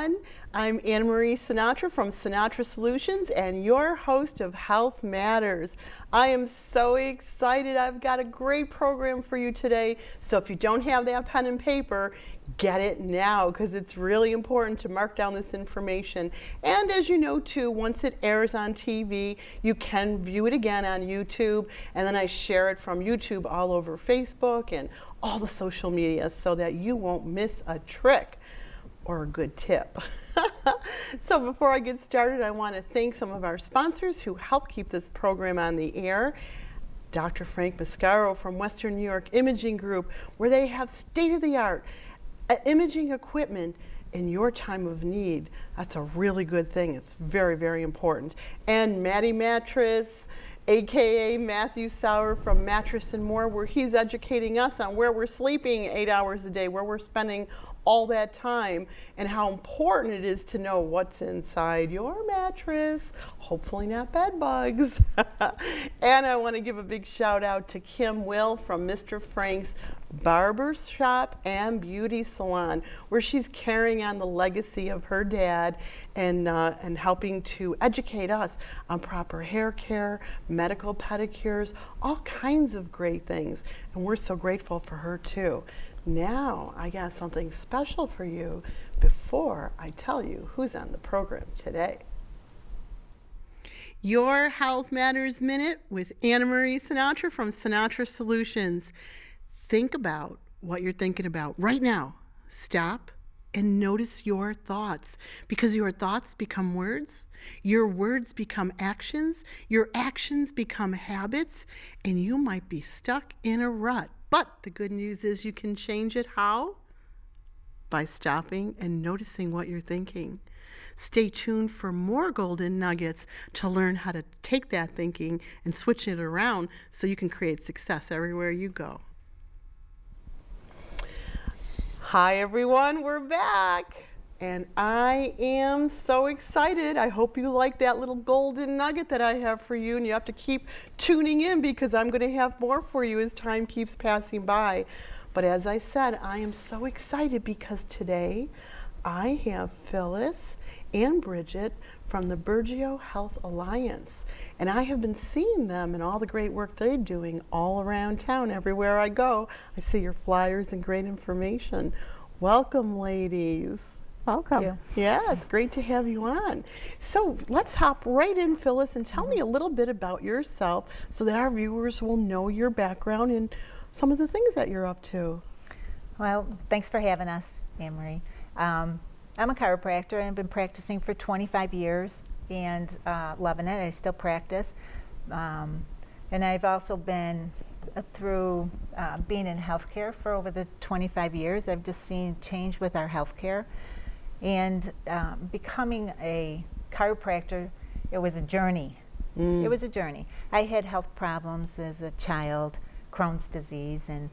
everyone. I'm Anna Marie Sinatra from Sinatra Solutions and your host of Health Matters. I am so excited. I've got a great program for you today. So if you don't have that pen and paper, get it now because it's really important to mark down this information. And as you know too, once it airs on TV, you can view it again on YouTube, and then I share it from YouTube all over Facebook and all the social media so that you won't miss a trick or a good tip. So before I get started, I want to thank some of our sponsors who help keep this program on the air. Dr. Frank Mascaro from Western New York Imaging Group, where they have state-of-the-art imaging equipment in your time of need. That's a really good thing. It's very, very important. And Matty Mattress, AKA Matthew Sauer from Mattress and More, where he's educating us on where we're sleeping 8 hours a day, where we're spending all that time, and how important it is to know what's inside your mattress. Hopefully not bed bugs. And I want to give a big shout out to Kim Will from Mr. Frank's Barber Shop and Beauty Salon, where she's carrying on the legacy of her dad and helping to educate us on proper hair care, medical pedicures, all kinds of great things. And we're so grateful for her too. Now I got something special for you before I tell you who's on the program today. Your Health Matters Minute with Anna Marie Sinatra from Sinatra Solutions. Think about what you're thinking about right now. Stop and notice your thoughts, because your thoughts become words, your words become actions, your actions become habits, and you might be stuck in a rut. But the good news is you can change it. How? By stopping and noticing what you're thinking. Stay tuned for more golden nuggets to learn how to take that thinking and switch it around so you can create success everywhere you go. Hi everyone, we're back. And I am so excited. I hope you like that little golden nugget that I have for you, and you have to keep tuning in because I'm going to have more for you as time keeps passing by. But as I said, I am so excited because today I have Phyllis and Bridget from the Burgio Health Alliance. And I have been seeing them and all the great work they're doing all around town. Everywhere I go, I see your flyers and great information. Welcome, ladies. Welcome. Yeah, it's great to have you on. So let's hop right in, Phyllis, and tell me a little bit about yourself so that our viewers will know your background and some of the things that you're up to. Well, thanks for having us, Anne-Marie. I'm a chiropractor and I've been practicing for 25 years and loving it. I still practice. And I've also been through being in healthcare for over the 25 years. I've just seen change with our healthcare. And becoming a chiropractor, it was a journey. It was a journey. I had health problems as a child, Crohn's disease and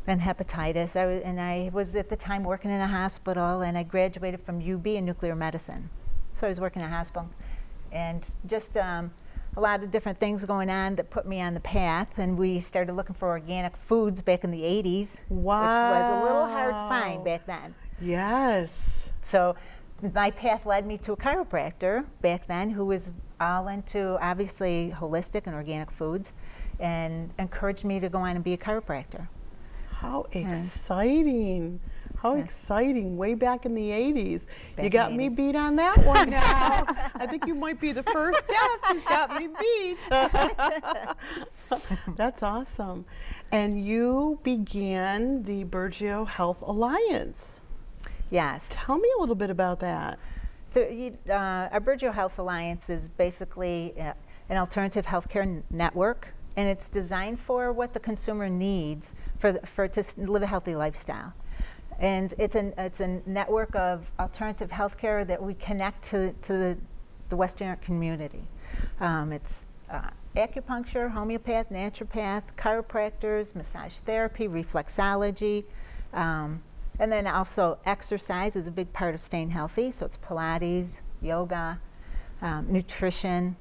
hepatitis. I was at the time working in a hospital, and I graduated from UB in nuclear medicine. So I was working in a hospital, and just a lot of different things going on that put me on the path, and we started looking for organic foods back in the 80s, Wow. which was a little hard to find back then. Yes. So my path led me to a chiropractor back then who was all into obviously holistic and organic foods and encouraged me to go on and be a chiropractor. How exciting. How exciting. Way back in the 80s. You got me beat on that one now. I think you might be the first guest who's got me beat. That's awesome. And you began the Burgio Health Alliance. Yes. Tell me a little bit about that. Our Burgio Health Alliance is basically an alternative healthcare network, and it's designed for what the consumer needs to live a healthy lifestyle. And it's a network of alternative healthcare that we connect to the Western community. It's acupuncture, homeopath, naturopath, chiropractors, massage therapy, reflexology, and then also exercise is a big part of staying healthy. So it's Pilates, yoga, nutrition.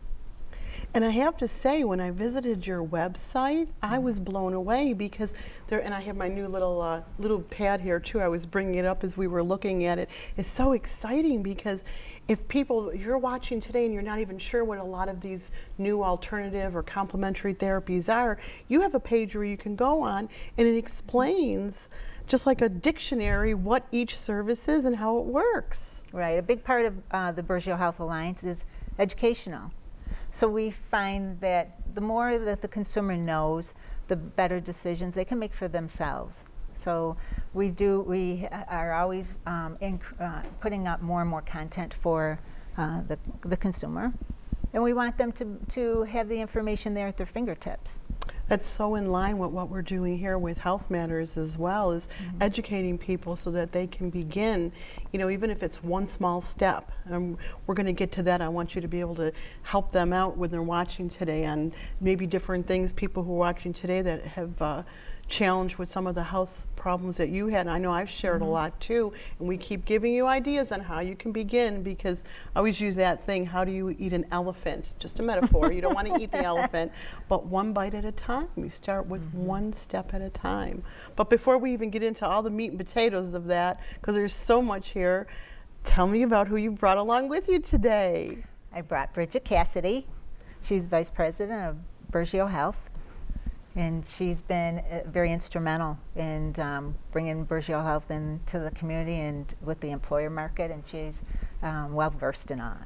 And I have to say, when I visited your website, I was blown away because there, and I have my new little pad here too. I was bringing it up as we were looking at it. It's so exciting because if you're watching today and you're not even sure what a lot of these new alternative or complementary therapies are, you have a page where you can go on and it explains, just like a dictionary, what each service is and how it works. Right. A big part of the Burgio Health Alliance is educational. So we find that the more that the consumer knows, the better decisions they can make for themselves. So we are always putting up more and more content for the consumer. And we want them to have the information there at their fingertips. That's so in line with what we're doing here with Health Matters as well, is educating people so that they can begin, even if it's one small step. We're going to get to that. I want you to be able to help them out when they're watching today on maybe different things, people who are watching today that have challenged with some of the health problems that you had. And I know I've shared a lot too, and we keep giving you ideas on how you can begin, because I always use that thing, how do you eat an elephant? Just a metaphor. You don't want to eat the elephant, but one bite at a time. You start with one step at a time. But before we even get into all the meat and potatoes of that, because there's so much here, tell me about who you brought along with you today. I brought Bridget Cassidy. She's Vice President of Burgio Health. And she's been very instrumental in bringing Burgio Health into the community and with the employer market, and she's well versed in all.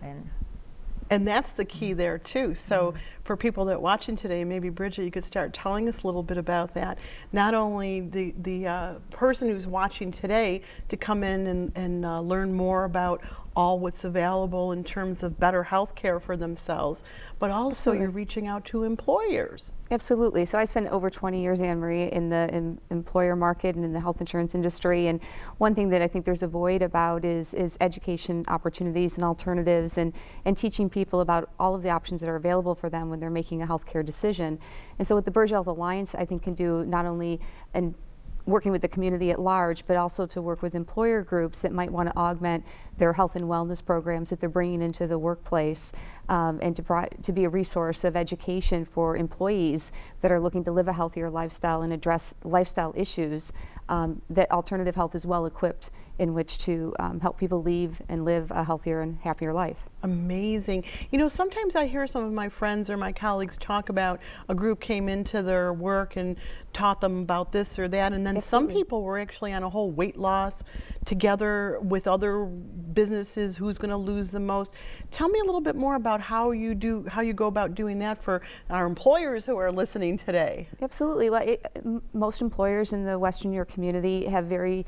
And that's the key there too. So for people that are watching today, maybe Bridget, you could start telling us a little bit about that. Not only the person who's watching today to come in and learn more about all what's available in terms of better health care for themselves, but also you're reaching out to employers. Absolutely. So I spent over 20 years, Anne-Marie, in the employer market and in the health insurance industry. And one thing that I think there's a void about is education opportunities and alternatives, and teaching people about all of the options that are available for them when they're making a healthcare decision. And so what the Burgio Health Alliance, I think, can do, not only in working with the community at large, but also to work with employer groups that might want to augment their health and wellness programs that they're bringing into the workplace, and to be a resource of education for employees that are looking to live a healthier lifestyle and address lifestyle issues, that Alternative Health is well equipped in which to help people live a healthier and happier life. Amazing. Sometimes I hear some of my friends or my colleagues talk about a group came into their work and taught them about this or that, and then some people were actually on a whole weight loss together with other businesses, who's going to lose the most. Tell me a little bit more about how you go about doing that for our employers who are listening today. Absolutely. Well, most employers in the Western New York community have very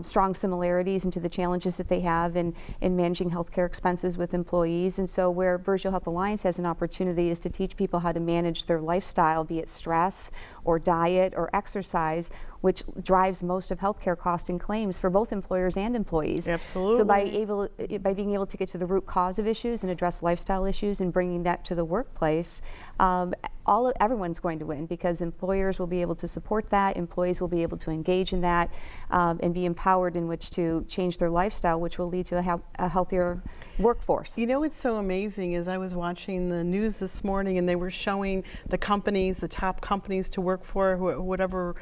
strong similarities into the challenges that they have in managing healthcare expenses with employees. And so where Burgio Health Alliance has an opportunity is to teach people how to manage their lifestyle, be it stress or diet or exercise, which drives most of healthcare costs and claims for both employers and employees. Absolutely. So by being able to get to the root cause of issues and address lifestyle issues and bringing that to the workplace, everyone's going to win, because employers will be able to support that, employees will be able to engage in that, and be empowered in which to change their lifestyle, which will lead to a healthier workforce. What's so amazing is I was watching the news this morning, and they were showing the top companies to work for, whatever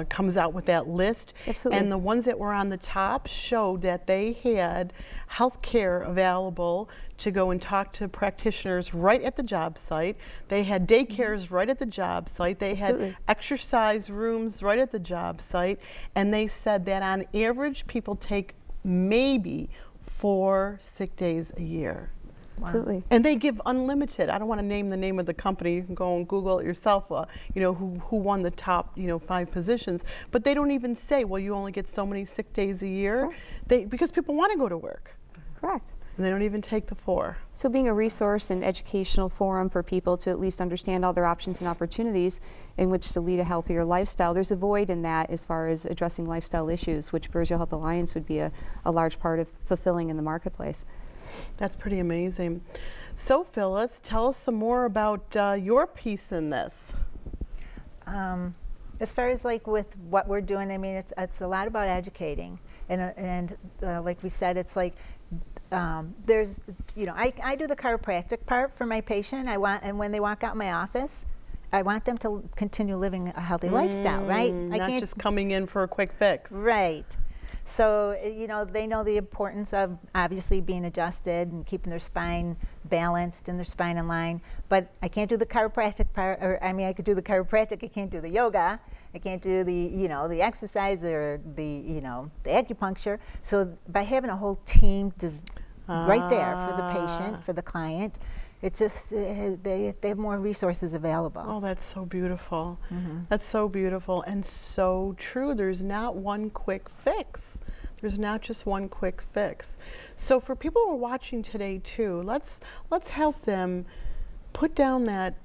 comes out with that list. Absolutely. And the ones that were on the top showed that they had health care available to go and talk to practitioners right at the job site. They had daycares right at the job site. They had exercise rooms right at the job site. And they said that on average, people take maybe 4 sick days a year. Wow. Absolutely. And they give unlimited. I don't want to name the name of the company. You can go and Google it yourself, who won the top, 5 positions. But they don't even say, well, you only get so many sick days a year. Because people want to go to work. Correct. And they don't even take the 4. So being a resource and educational forum for people to at least understand all their options and opportunities in which to lead a healthier lifestyle, there's a void in that as far as addressing lifestyle issues, which Burgio Health Alliance would be a large part of fulfilling in the marketplace. That's pretty amazing. So Phyllis, tell us some more about your piece in this. As far as with what we're doing, it's a lot about educating, and like we said, it's there's, I do the chiropractic part for my patient. And when they walk out my office, I want them to continue living a healthy lifestyle, right? Not just coming in for a quick fix. Right. So, they know the importance of obviously being adjusted and keeping their spine balanced and their spine in line. But I can't do the chiropractic part, I could do the chiropractic, I can't do the yoga, I can't do the exercise or the acupuncture. So by having a whole team right there for the patient, for the client, it's just, they have more resources available. Oh, that's so beautiful. That's so beautiful and so true. There's not one quick fix. There's not just one quick fix. So for people who are watching today too, let's help them put down that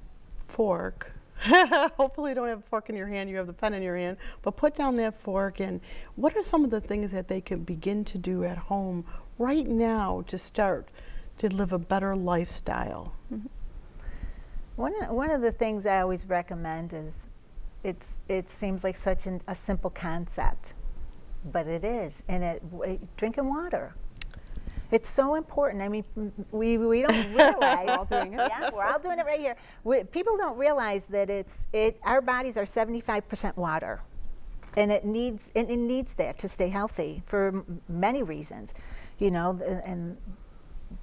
fork. Hopefully you don't have a fork in your hand, you have the pen in your hand, but put down that fork, and what are some of the things that they can begin to do at home right now to start to live a better lifestyle? One of the things I always recommend is, it seems like such a simple concept, but it is, and drinking water. It's so important. I mean, we don't realize. We're all doing it. Yeah, we're all doing it right here. People don't realize that our bodies are 75% water, and it needs that to stay healthy for many reasons, and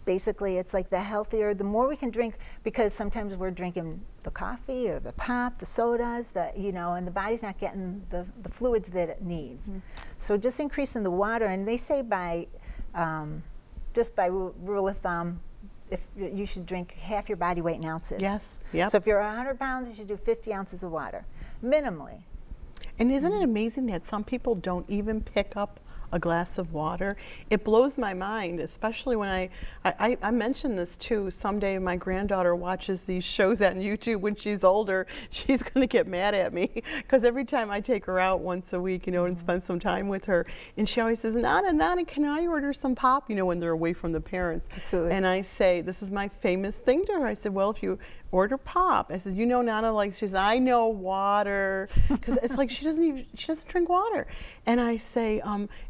basically it's like the more we can drink, because sometimes we're drinking the coffee or the pop, the sodas, and the body's not getting the fluids that it needs. So just increasing the water, and they say just by rule of thumb, if you should drink half your body weight in ounces. Yes. Yep. So if you're 100 pounds, you should do 50 ounces of water, minimally. And isn't it amazing that some people don't even pick up a glass of water? It blows my mind, especially when I mentioned this too. Someday my granddaughter watches these shows on YouTube when she's older. She's going to get mad at me because every time I take her out once a week, and spend some time with her, and she always says, Nana, can I order some pop? When they're away from the parents. Absolutely. And I say, this is my famous thing to her. I said, well, if you order pop, I said, Nana, she says, I know water, because it's like she doesn't drink water. And I say,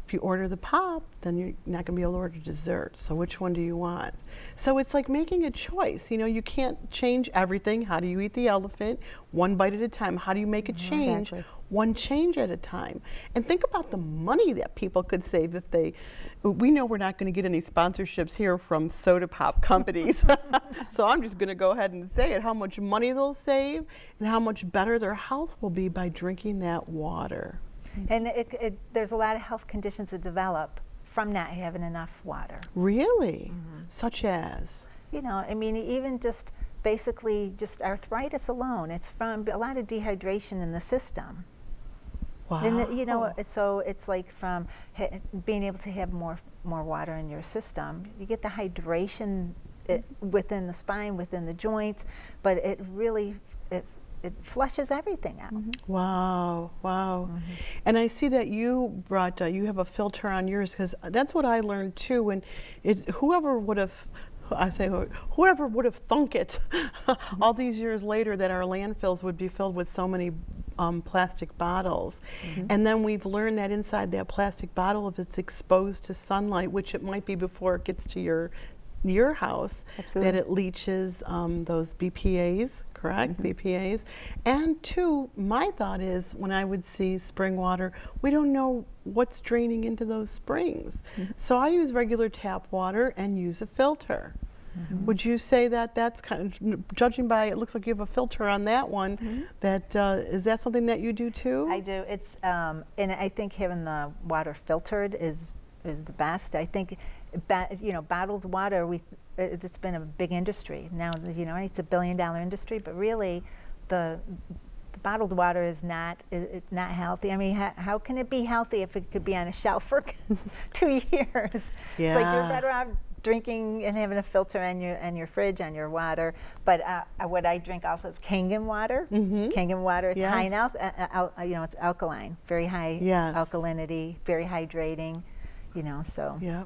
if you order the pop, then you're not going to be able to order dessert. So which one do you want? So it's like making a choice. You can't change everything. How do you eat the elephant? One bite at a time. How do you make a change? Exactly. One change at a time. And think about the money that people could save if we know we're not going to get any sponsorships here from soda pop companies. So I'm just going to go ahead and say it, how much money they'll save and how much better their health will be by drinking that water. And there's a lot of health conditions that develop from not having enough water. Really? Such as? Even just basically just arthritis alone. It's from a lot of dehydration in the system. Wow. And so it's like from being able to have more water in your system. You get the hydration within the spine, within the joints, but it really it flushes everything out. Wow, wow. And I see that you have a filter on yours, because that's what I learned too. And whoever would have thunk it all these years later that our landfills would be filled with so many plastic bottles. And then we've learned that inside that plastic bottle, if it's exposed to sunlight, which it might be before it gets to your house, Absolutely. that it leaches those BPAs, correct? BPAs. And two, my thought is, when I would see spring water, we don't know what's draining into those springs. So I use regular tap water and use a filter. Would you say that that's kind of, judging by, it looks like you have a filter on that one, is that something that you do too? I do. It's and I think having the water filtered is the best. I think bottled water, it's been a big industry now. It's $1 billion industry, but really the bottled water is not healthy. I mean, how can it be healthy if it could be on a shelf for 2 years? Yeah. It's like you're better off drinking and having a filter in your fridge on your water. But what I drink also is Kangen water. Kangen water, it's high in it's alkaline, very high alkalinity, very hydrating. So. Yeah.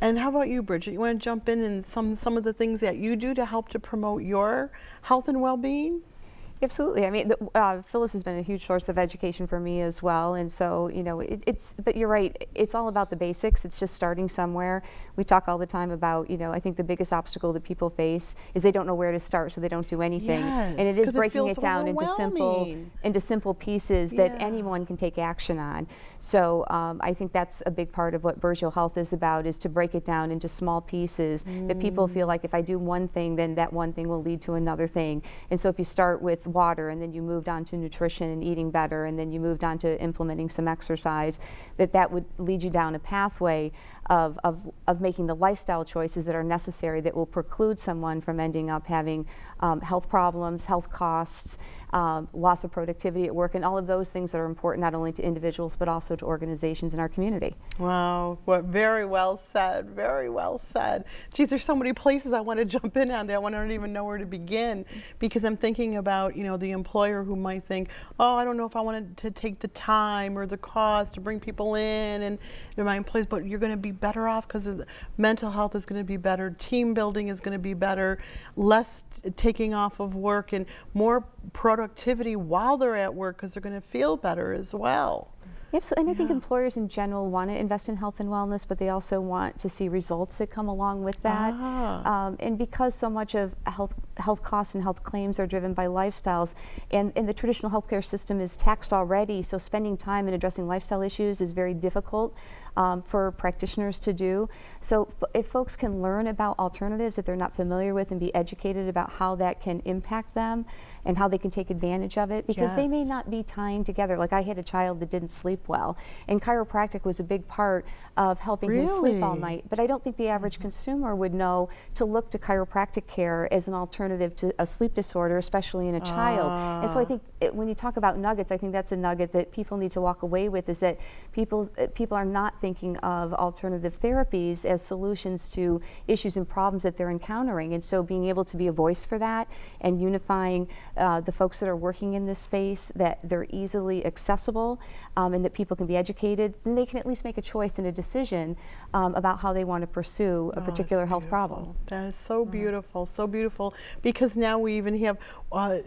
And how about you, Bridget? You want to jump in and some of the things that you do to help to promote your health and well-being? Absolutely. I mean, Phyllis has been a huge source of education for me as well. And so, you know, but you're right, it's all about the basics. It's just starting somewhere. We talk all the time about, you know, I think the biggest obstacle that people face is they don't know where to start, so they don't do anything. Yes, and it is 'cause breaking feels it down overwhelming. into simple pieces that anyone can take action on. So I think that's a big part of what Burgio Health is about, is to break it down into small pieces that people feel like if I do one thing, then that one thing will lead to another thing. And so if you start with water and then you moved on to nutrition and eating better and then you moved on to implementing some exercise, that would lead you down a pathway of making the lifestyle choices that are necessary that will preclude someone from ending up having health problems, health costs, loss of productivity at work, and all of those things that are important not only to individuals but also to organizations in our community. Wow, very well said, very well said. Geez, there's so many places I want to jump in on there. I don't even know where to begin, because I'm thinking about, you know, the employer who might think, oh, I don't know if I wanted to take the time or the cost to bring people in and my employees, but you're going to be better off because mental health is going to be better, team building is going to be better, less taking off of work and more productivity while they're at work because they're going to feel better as well. Absolutely, and I think employers in general want to invest in health and wellness, but they also want to see results that come along with that. And because so much of health costs and health claims are driven by lifestyles, and the traditional healthcare system is taxed already, so spending time in addressing lifestyle issues is very difficult for practitioners to do. So if folks can learn about alternatives that they're not familiar with and be educated about how that can impact them and how they can take advantage of it, because they may not be tying together. Like I had a child that didn't sleep well, and chiropractic was a big part of helping him sleep all night. But I don't think the average consumer would know to look to chiropractic care as an alternative to a sleep disorder, especially in a child. And so I think when you talk about nuggets, I think that's a nugget that people need to walk away with, is that people are not thinking of alternative therapies as solutions to issues and problems that they're encountering. And so being able to be a voice for that and unifying the folks that are working in this space, that they're easily accessible and that people can be educated, then they can at least make a choice and a decision about how they want to pursue a particular health problem. That is so beautiful, so beautiful, because now we even have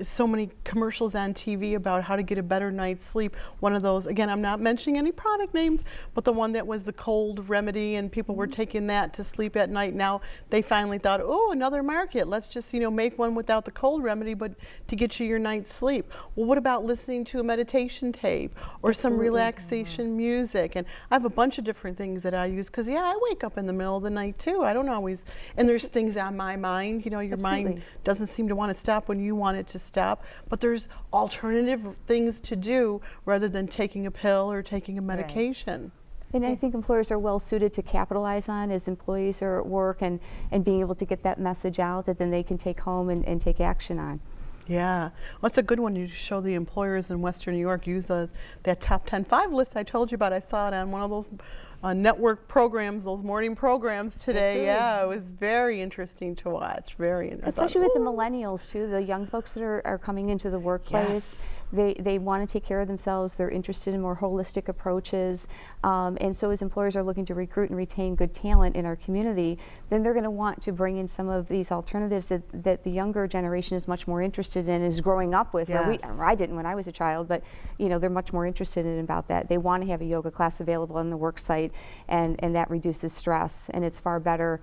so many commercials on TV about how to get a better night's sleep. One of those, again, I'm not mentioning any product names, but the one that was the cold remedy, and people were taking that to sleep at night. Now they finally thought, oh, another market, let's just, you know, make one without the cold remedy, but to get you your night's sleep. Well, what about listening to a meditation tape or some relaxation music? And I have a bunch of different things that I use, because I wake up in the middle of the night too. I don't always, and there's things on my mind, you know, your mind doesn't seem to want to stop when you want it to stop, but there's alternative things to do rather than taking a pill or taking a medication. And I think employers are well suited to capitalize on as employees are at work, and being able to get that message out that then they can take home and take action on. Yeah, well, that's a good one. You show the employers in Western New York use that top 10-5 list I told you about. I saw it on one of those network programs, those morning programs today. Yeah, it was very interesting to watch. Very interesting. Especially with the millennials too, the young folks that are coming into the workplace. They want to take care of themselves. They're interested in more holistic approaches. And so as employers are looking to recruit and retain good talent in our community, then they're going to want to bring in some of these alternatives that the younger generation is much more interested in, is growing up with. Where I didn't when I was a child, but you know, they're much more interested in about that. They want to have a yoga class available on the work site, and that reduces stress, and it's far better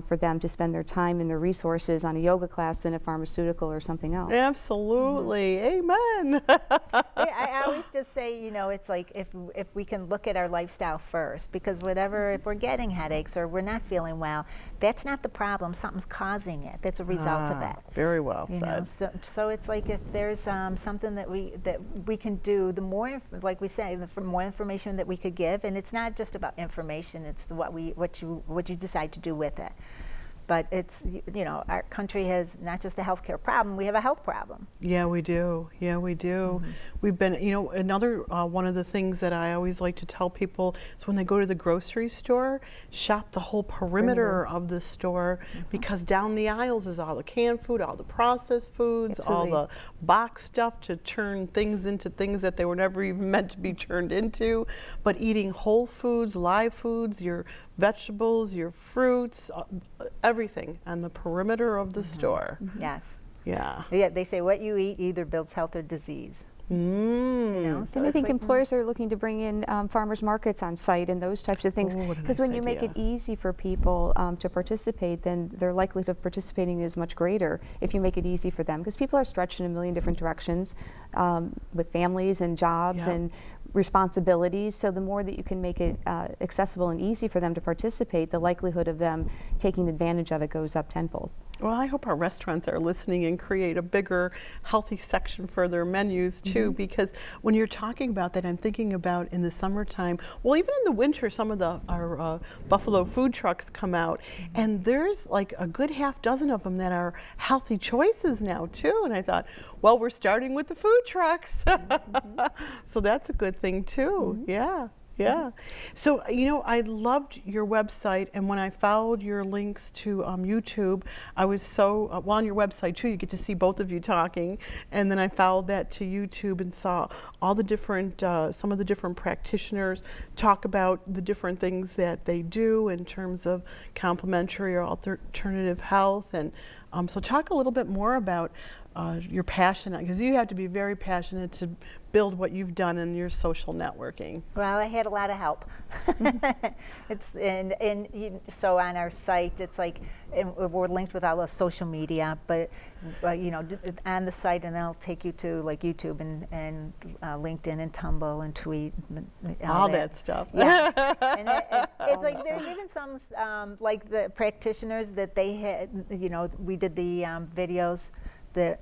for them to spend their time and their resources on a yoga class than a pharmaceutical or something else. Absolutely. Amen. I always just say, you know, it's like if we can look at our lifestyle first, because if we're getting headaches or we're not feeling well, that's not the problem. Something's causing it. That's a result of it. Very well said. You know, so it's like if there's something that we can do, the more, like we say, the more information that we could give, and it's not just about information, it's what you decide to do with it. But it's, you know, our country has not just a healthcare problem, we have a health problem. Yeah, we do. Yeah, we do. We've been, you know, another one of the things that I always like to tell people is when they go to the grocery store, shop the whole perimeter of the store, because down the aisles is all the canned food, all the processed foods, all the box stuff to turn things into things that they were never even meant to be turned into. But eating whole foods, live foods, your vegetables, your fruits, everything on the perimeter of the store. Yes. Yeah. Yeah, they say what you eat either builds health or disease. Mm. You know, so And I it's think like, employers are looking to bring in farmers markets on site and those types of things. Oh, what a Because nice when you make it idea. easy for people to participate, then their likelihood of participating is much greater if you make it easy for them. Because people are stretched in a million different directions with families and jobs Yep. and responsibilities. So the more that you can make it accessible and easy for them to participate, the likelihood of them taking advantage of it goes up tenfold. Well, I hope our restaurants are listening and create a bigger healthy section for their menus too, because when you're talking about that, I'm thinking about in the summertime, well, even in the winter, some of our Buffalo food trucks come out, and there's like a good half dozen of them that are healthy choices now too. And I thought, well, we're starting with the food trucks. So that's a good thing too. Yeah. Yeah. So, you know, I loved your website, and when I followed your links to YouTube, I was so, well, on your website too, you get to see both of you talking, and then I followed that to YouTube and saw all the different, some of the different practitioners talk about the different things that they do in terms of complementary or alternative health, and so talk a little bit more about your passion, because you have to be very passionate to build what you've done in your social networking. well, I had a lot of help. It's so on our site, it's like we're linked with all the social media, but you know, on the site, and they'll take you to like YouTube and LinkedIn and Tumblr and Tweet, and All that stuff. Yes, and it's like there's even some like the practitioners that they had. You know, we did the videos that.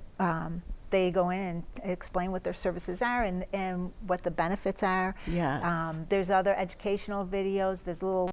They go in and explain what their services are and what the benefits are. Yes. There's other educational videos. There's little